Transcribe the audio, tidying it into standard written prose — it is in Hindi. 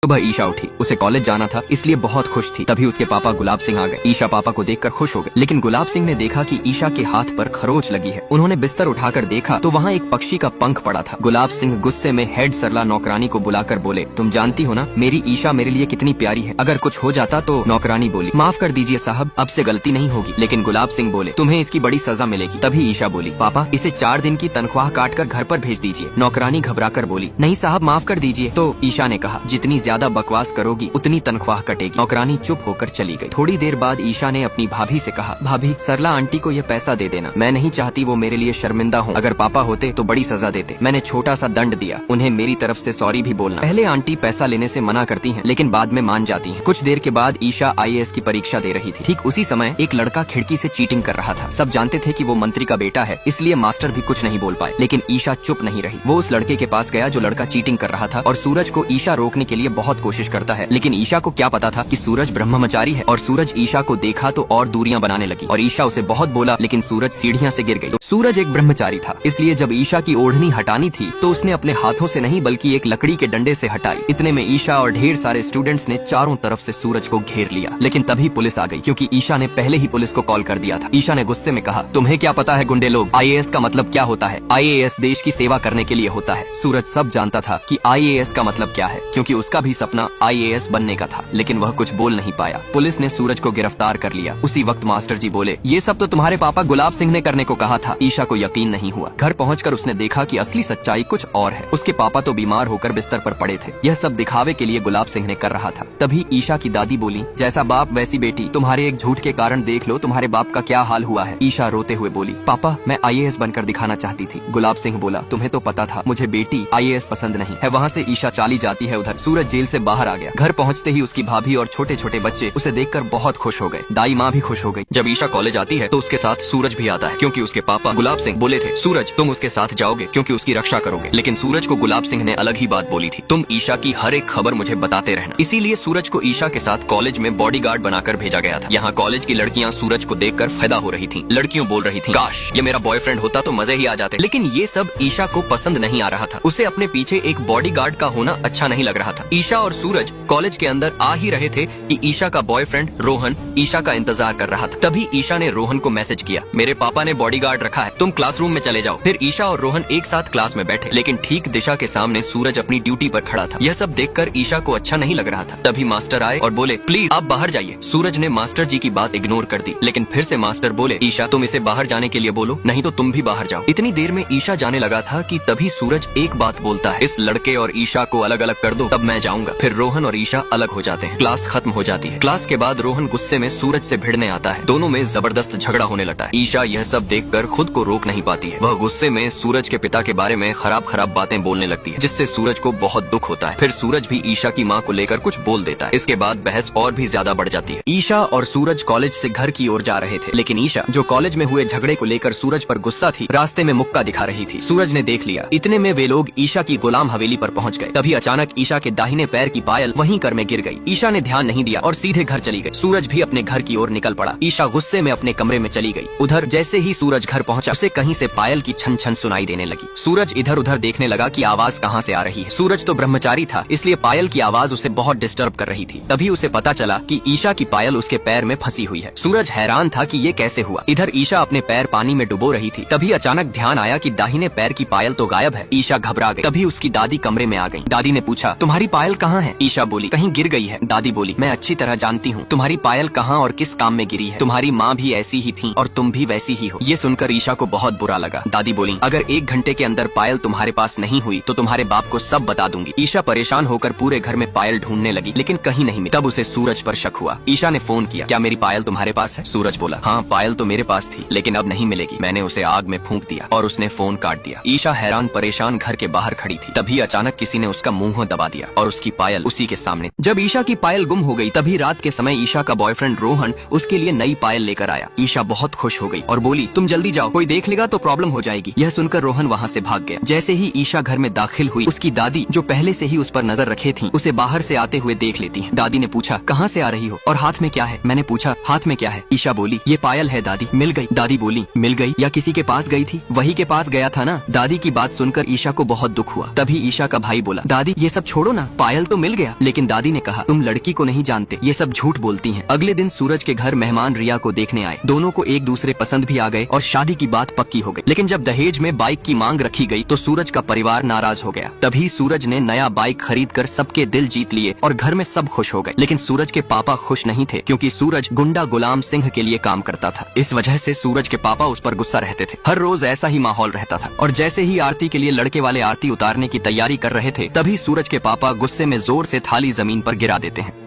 सुबह ईशा उठी, उसे कॉलेज जाना था इसलिए बहुत खुश थी। तभी उसके पापा गुलाब सिंह आ गए। ईशा पापा को देखकर खुश हो गए, लेकिन गुलाब सिंह ने देखा कि ईशा के हाथ पर खरोच लगी है। उन्होंने बिस्तर उठाकर देखा तो वहाँ एक पक्षी का पंख पड़ा था। गुलाब सिंह गुस्से में हेड सरला नौकरानी को बुलाकर बोले, तुम जानती हो ना मेरी ईशा मेरे लिए कितनी प्यारी है, अगर कुछ हो जाता तो। नौकरानी बोली, माफ कर दीजिए साहब, अब से गलती नहीं होगी। लेकिन गुलाब सिंह बोले, तुम्हें इसकी बड़ी सजा मिलेगी। तभी ईशा बोली, पापा इसे 4 दिन की तनख्वाह काट कर घर पर भेज दीजिए। नौकरानी घबराकर बोली, नहीं साहब माफ कर दीजिए। तो ईशा ने कहा, जितनी ज्यादा बकवास करोगी उतनी तनख्वाह कटेगी। नौकरानी चुप होकर चली गई। थोड़ी देर बाद ईशा ने अपनी भाभी से कहा, भाभी सरला आंटी को ये पैसा दे देना, मैं नहीं चाहती वो मेरे लिए शर्मिंदा हो। अगर पापा होते तो बड़ी सजा देते, मैंने छोटा सा दंड दिया, उन्हें मेरी तरफ से सॉरी भी बोलना। पहले आंटी पैसा लेने से मना करती हैं, लेकिन बाद में मान जाती हैं। कुछ देर के बाद ईशा IAS की परीक्षा दे रही थी। ठीक उसी समय एक लड़का खिड़की से चीटिंग कर रहा था। सब जानते थे कि वो मंत्री का बेटा है, इसलिए मास्टर भी कुछ नहीं बोल पाए। लेकिन ईशा चुप नहीं रही। वो उस लड़के के पास गया जो लड़का चीटिंग कर रहा था, और सूरज को ईशा रोकने के लिए बहुत कोशिश करता है। लेकिन ईशा को क्या पता था कि सूरज ब्रह्मचारी है, और सूरज ईशा को देखा तो और दूरियां बनाने लगी। और ईशा उसे बहुत बोला, लेकिन सूरज सीढ़ियां से गिर गई। सूरज एक ब्रह्मचारी था, इसलिए जब ईशा की ओढ़नी हटानी थी तो उसने अपने हाथों से नहीं बल्कि एक लकड़ी के डंडे से हटाई। इतने में ईशा और ढेर सारे स्टूडेंट्स ने चारों तरफ से सूरज को घेर लिया। लेकिन तभी पुलिस आ गई, क्योंकि ईशा ने पहले ही पुलिस को कॉल कर दिया था। ईशा ने गुस्से में कहा, तुम्हें क्या पता है गुंडे लोग, IAS का मतलब क्या होता है? IAS देश की सेवा करने के लिए होता है। सूरज सब जानता था कि IAS का मतलब क्या है, क्योंकि उसका भी सपना IAS बनने का था, लेकिन वह कुछ बोल नहीं पाया। पुलिस ने सूरज को गिरफ्तार कर लिया। उसी वक्त मास्टर जी बोले, ये सब तो तुम्हारे पापा गुलाब सिंह ने करने को कहा था। ईशा को यकीन नहीं हुआ। घर पहुंचकर उसने देखा कि असली सच्चाई कुछ और है। उसके पापा तो बीमार होकर बिस्तर पर पड़े थे। यह सब दिखावे के लिए गुलाब सिंह ने कर रहा था। तभी ईशा की दादी बोली, जैसा बाप वैसी बेटी, तुम्हारे एक झूठ के कारण देख लो तुम्हारे बाप का क्या हाल हुआ है। ईशा रोते हुए बोली, पापा मैं IAS बनकर दिखाना चाहती थी। गुलाब सिंह बोला, तुम्हें तो पता था मुझे बेटी IAS पसंद नहीं है। वहाँ से ईशा चली जाती है उधर। सूरज जेल से बाहर आ गया। घर पहुँचते ही उसकी भाभी और छोटे छोटे बच्चे उसे देखकर बहुत खुश हो गए। दाई माँ भी खुश हो गई। जब ईशा कॉलेज आती है तो उसके साथ सूरज भी आता है, क्योंकि उसके पापा गुलाब सिंह बोले थे, सूरज तुम उसके साथ जाओगे क्योंकि उसकी रक्षा करोगे। लेकिन सूरज को गुलाब सिंह ने अलग ही बात बोली थी, तुम ईशा की हर एक खबर मुझे बताते रहना। इसीलिए सूरज को ईशा के साथ कॉलेज में बॉडीगार्ड बनाकर भेजा गया था। यहाँ कॉलेज की लड़कियाँ सूरज को देखकर फायदा हो रही थी। लड़कियों बोल रही थी, काश ये मेरा बॉयफ्रेंड होता तो मजे ही आ जाते। लेकिन ये सब ईशा को पसंद नहीं आ रहा था। उसे अपने पीछे एक बॉडीगार्ड का होना अच्छा नहीं लग रहा था। ईशा और सूरज कॉलेज के अंदर आ ही रहे थे कि ईशा का बॉयफ्रेंड रोहन ईशा का इंतजार कर रहा था। तभी ईशा ने रोहन को मैसेज किया, मेरे पापा ने बॉडीगार्ड रखा है, तुम क्लासरूम में चले जाओ। फिर ईशा और रोहन एक साथ क्लास में बैठे, लेकिन ठीक दिशा के सामने सूरज अपनी ड्यूटी पर खड़ा था। यह सब देखकर ईशा को अच्छा नहीं लग रहा था। तभी मास्टर आए और बोले, प्लीज आप बाहर जाइए। सूरज ने मास्टर जी की बात इग्नोर कर दी, लेकिन फिर से मास्टर बोले, ईशा तुम इसे बाहर जाने के लिए बोलो, नहीं तो तुम भी बाहर जाओ। इतनी देर में ईशा जाने लगा था कि तभी सूरज एक बात बोलता है, इस लड़के और ईशा को अलग अलग कर दो, तब मैं जाऊंगा। फिर रोहन और ईशा अलग हो जाते हैं। क्लास खत्म हो जाती है। क्लास के बाद रोहन गुस्से में सूरज से भिड़ने आता है। दोनों में जबरदस्त झगड़ा होने लगता है। ईशा यह सब देखकर खुद को रोक नहीं पाती है। वह गुस्से में सूरज के पिता के बारे में खराब खराब बातें बोलने लगती है, जिससे सूरज को बहुत दुख होता है। फिर सूरज भी ईशा की माँ को लेकर कुछ बोल देता है। इसके बाद बहस और भी ज्यादा बढ़ जाती है। ईशा और सूरज कॉलेज से घर की ओर जा रहे थे, लेकिन ईशा जो कॉलेज में हुए झगड़े को लेकर सूरज पर गुस्सा थी, रास्ते में मुक्का दिखा रही थी। सूरज ने देख लिया। इतने में वे लोग ईशा की गुलाम हवेली पर पहुंच गए। तभी अचानक ईशा के दाहिने पैर की पायल वहीं कर में गिर गई। ईशा ने ध्यान नहीं दिया और सीधे घर चली गई। सूरज भी अपने घर की ओर निकल पड़ा। ईशा गुस्से में अपने कमरे में चली गई। उधर जैसे ही सूरज घर पहुंचा, उसे कहीं से पायल की छन छन सुनाई देने लगी। सूरज इधर उधर देखने लगा कि आवाज कहाँ से आ रही है। सूरज तो ब्रह्मचारी था, इसलिए पायल की आवाज उसे बहुत डिस्टर्ब कर रही थी। तभी उसे पता चला कि ईशा की पायल उसके पैर में फंसी हुई है। सूरज हैरान था कि ये कैसे हुआ। इधर ईशा अपने पैर पानी में डुबो रही थी। तभी अचानक ध्यान आया कि दाहिने पैर की पायल तो गायब है। ईशा घबरा गई। तभी उसकी दादी कमरे में आ गई। दादी ने पूछा, तुम्हारी पायल कहाँ है? ईशा बोली, कहीं गिर गई है। दादी बोली, मैं अच्छी तरह जानती हूँ तुम्हारी पायल कहाँ और किस काम में गिरी है। तुम्हारी माँ भी ऐसी ही थी और तुम भी वैसी ही हो। ये सुनकर ईशा को बहुत बुरा लगा। दादी बोली, अगर 1 घंटे के अंदर पायल तुम्हारे पास नहीं हुई तो तुम्हारे बाप को सब बता दूंगी। ईशा परेशान होकर पूरे घर में पायल ढूंढने लगी, लेकिन कहीं नहीं मिली। तब उसे सूरज पर शक हुआ। ईशा ने फोन किया, क्या मेरी पायल तुम्हारे पास है? सूरज बोला, हाँ पायल तो मेरे पास थी, लेकिन अब नहीं मिलेगी। मैंने उसे आग में फूंक दिया। और उसने फोन काट दिया। ईशा हैरान परेशान घर के बाहर खड़ी थी। तभी अचानक किसी ने उसका मुंह दबा दिया और उसकी पायल उसी के सामने। जब ईशा की पायल गुम हो गई, तभी रात के समय ईशा का बॉयफ्रेंड रोहन उसके लिए नई पायल लेकर आया। ईशा बहुत खुश हो गई और बोली, तुम जल्दी जाओ, कोई देख लेगा तो प्रॉब्लम हो जाएगी। यह सुनकर रोहन वहाँ से भाग गया। जैसे ही ईशा घर में दाखिल हुई, उसकी दादी जो पहले से ही उस पर नजर रखे थी, उसे बाहर से आते हुए देख लेती है। दादी ने पूछा, कहाँ से आ रही हो और हाथ में क्या है? मैंने पूछा, हाथ में क्या है? ईशा बोली, ये पायल है दादी। मिल गई? दादी बोली, मिल गई या किसी के पास गई थी? वही के पास गया था ना। दादी की बात सुनकर ईशा को बहुत दुख हुआ। तभी ईशा का भाई बोला, दादी ये सब छोड़ो ना, पायल तो मिल गया, लेकिन दादी ने कहा तुम लड़की को नहीं जानते, ये सब झूठ बोलती हैं। अगले दिन सूरज के घर मेहमान रिया को देखने आए। दोनों को एक दूसरे पसंद भी आ गए और शादी की बात पक्की हो गई। लेकिन जब दहेज में बाइक की मांग रखी गई तो सूरज का परिवार नाराज हो गया। तभी सूरज ने नया बाइक खरीद कर सबके दिल जीत लिए और घर में सब खुश हो गए। लेकिन सूरज के पापा खुश नहीं थे, क्योंकि सूरज गुंडा गुलाम सिंह के लिए काम करता था। इस वजह से सूरज के पापा उस पर गुस्सा रहते थे। हर रोज ऐसा ही माहौल रहता था। और जैसे ही आरती के लिए लड़के वाले आरती उतारने की तैयारी कर रहे थे, तभी सूरज के पापा गुस्से में जोर से थाली जमीन पर गिरा देते हैं।